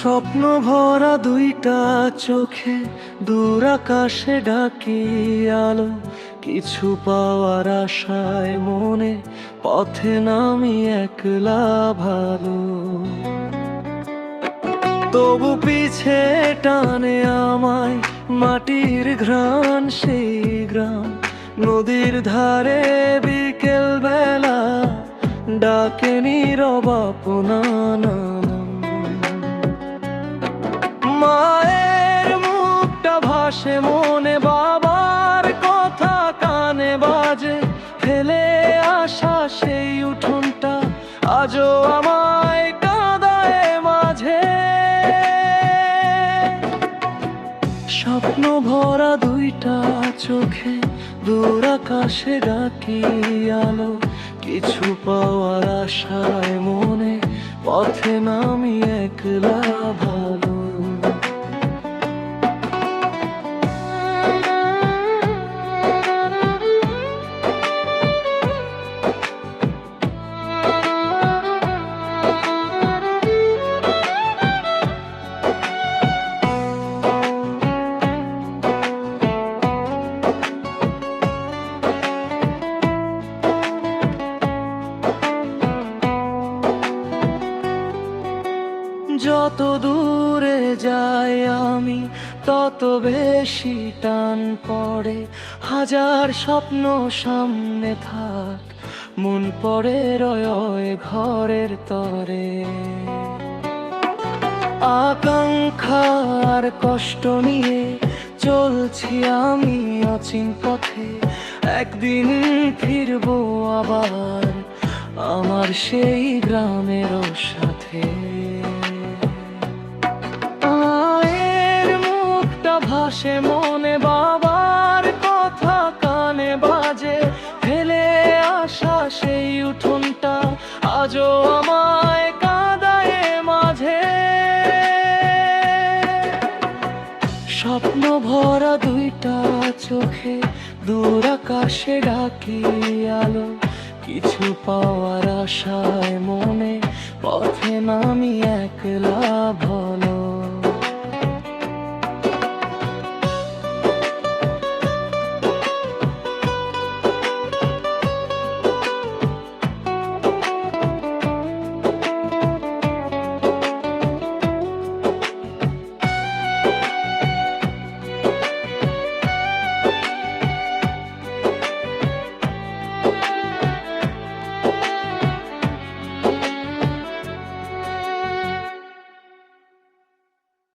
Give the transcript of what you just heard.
স্বপ্ন ভরা দুইটা চোখে দূর আকাশে ডাকি আলো, কিছু পাওয়ার আশায় মনে পথে নামি একলা ভালো। তবু পিছে টানে আমায় মাটির ঘ্রাণ, সেই গ্রাম নদীর ধারে বিকেল বেলা ডাকে নীরব আপন। মায়ের মুখটা ভাসে মনে, বাবার কথা কানে বাজে, ফেলে আসা সেই উঠোনটা আজও আমায় কাঁদায় মাঝে। স্বপ্ন ভরা দুইটা চোখে দূর আকাশে ডাকি আলো, কিছু পাওয়ার আশায় মনে পথে নামি একলা ভালো। যত দূরে যাই আমি তত বেশি টান পড়ে, হাজার স্বপ্ন সামনে থাক মন পড়ে রয় ঘরের তরে। আকাঙ্ক্ষার কষ্ট নিয়ে চলছি আমি অচিন পথে, একদিন ফিরবো আবার আমার সেই গ্রামের সাথে। ভাসে মনে, বাবার কথা কানে বাজে, ফেলে আসা সেই উঠোনটা আজও আমায় কাঁদায় মাঝে। স্বপ্ন ভরা দুইটা চোখে দূর আকাশে ডাকি আলো, কিছু পাওয়ার আশায় মনে পথে নামি একলা ভালো।